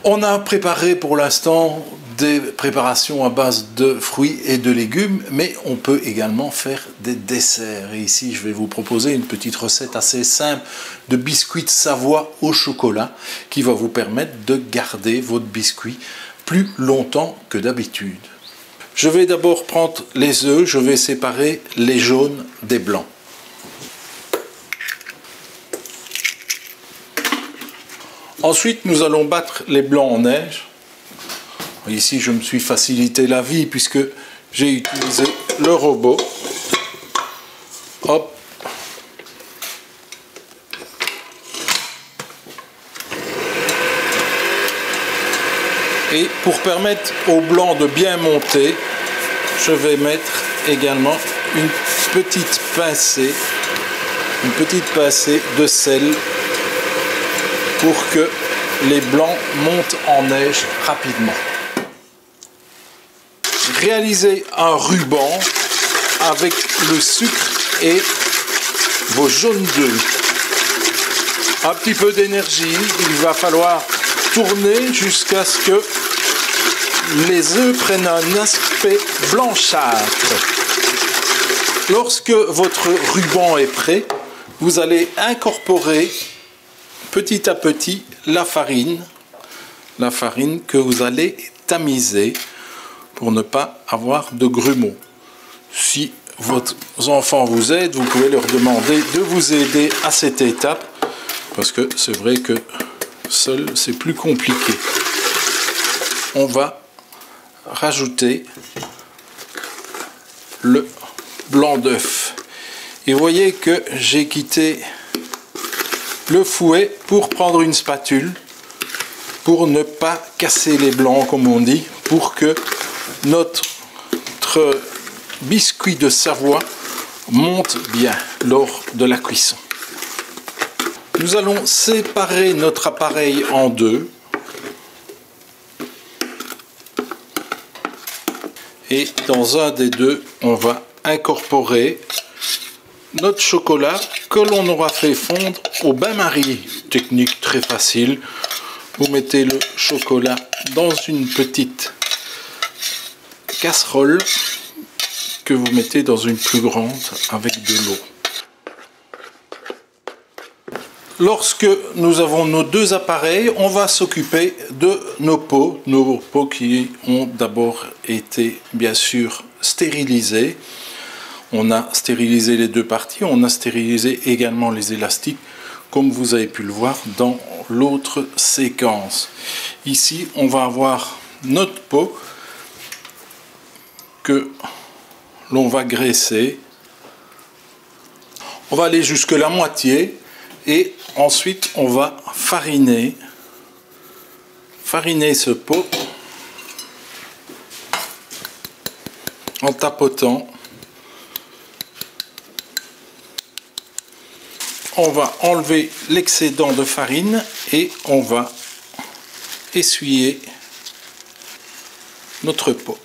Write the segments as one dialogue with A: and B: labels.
A: On a préparé pour l'instant des préparations à base de fruits et de légumes, mais on peut également faire des desserts. Et ici, je vais vous proposer une petite recette assez simple de biscuits de Savoie au chocolat qui va vous permettre de garder votre biscuit plus longtemps que d'habitude. Je vais d'abord prendre les œufs, je vais séparer les jaunes des blancs. Ensuite, nous allons battre les blancs en neige. Ici, je me suis facilité la vie puisque j'ai utilisé le robot. Hop. Et pour permettre au blanc de bien monter, je vais mettre également une petite pincée de sel pour que les blancs montent en neige rapidement. Réalisez un ruban avec le sucre et vos jaunes d'œufs. Un petit peu d'énergie, il va falloir tourner jusqu'à ce que les œufs prennent un aspect blanchâtre. Lorsque votre ruban est prêt, vous allez incorporer petit à petit la farine que vous allez tamiser pour ne pas avoir de grumeaux. Si vos enfants vous aident, vous pouvez leur demander de vous aider à cette étape, parce que c'est vrai que seul c'est plus compliqué. On va rajouter le blanc d'œuf. Et vous voyez que j'ai quitté le fouet pour prendre une spatule, pour ne pas casser les blancs comme on dit, pour que notre biscuit de Savoie monte bien lors de la cuisson. Nous allons séparer notre appareil en deux. Et dans un des deux, on va incorporer notre chocolat que l'on aura fait fondre au bain-marie. Technique très facile. Vous mettez le chocolat dans une petite casserole que vous mettez dans une plus grande avec de l'eau. Lorsque nous avons nos deux appareils, on va s'occuper de nos pots qui ont d'abord été bien sûr stérilisés. On a stérilisé les deux parties, on a stérilisé également les élastiques, comme vous avez pu le voir dans l'autre séquence. Ici, on va avoir notre pot que l'on va graisser. On va aller jusque la moitié et ensuite on va fariner ce pot en tapotant. On va enlever l'excédent de farine et on va essuyer notre pot.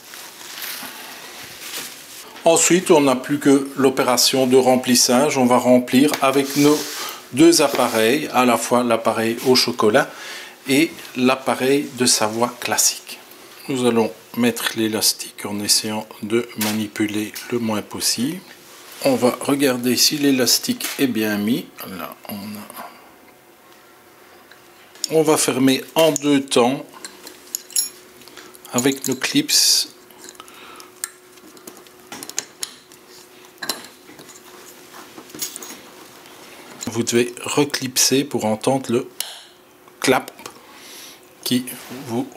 A: Ensuite, on n'a plus que l'opération de remplissage. On va remplir avec nos deux appareils, à la fois l'appareil au chocolat et l'appareil de Savoie classique. Nous allons mettre l'élastique en essayant de manipuler le moins possible. On va regarder si l'élastique est bien mis. Là, on va fermer en deux temps avec nos clips. Vous devez reclipser pour entendre le clap qui vous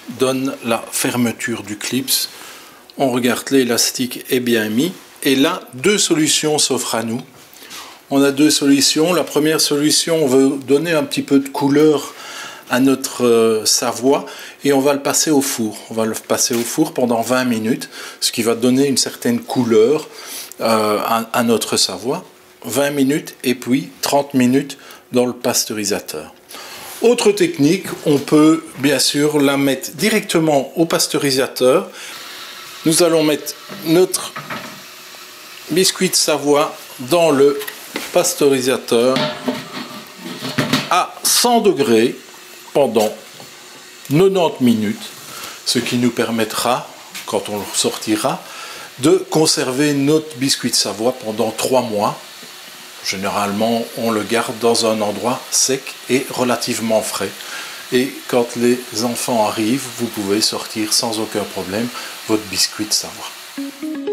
A: donne la fermeture du clips. On regarde, l'élastique est bien mis. Et là, deux solutions s'offrent à nous. On a deux solutions. La première solution, on veut donner un petit peu de couleur à notre Savoie et on va le passer au four. On va le passer au four pendant 20 minutes, ce qui va donner une certaine couleur à notre Savoie. 20 minutes et puis 30 minutes dans le pasteurisateur. Autre technique, on peut bien sûr la mettre directement au pasteurisateur. Nous allons mettre notre biscuit de Savoie dans le pasteurisateur à 100 degrés pendant 90 minutes, ce qui nous permettra, quand on le sortira, de conserver notre biscuit de Savoie pendant 3 mois. Généralement, on le garde dans un endroit sec et relativement frais. Et quand les enfants arrivent, vous pouvez sortir sans aucun problème votre biscuit de Savoie.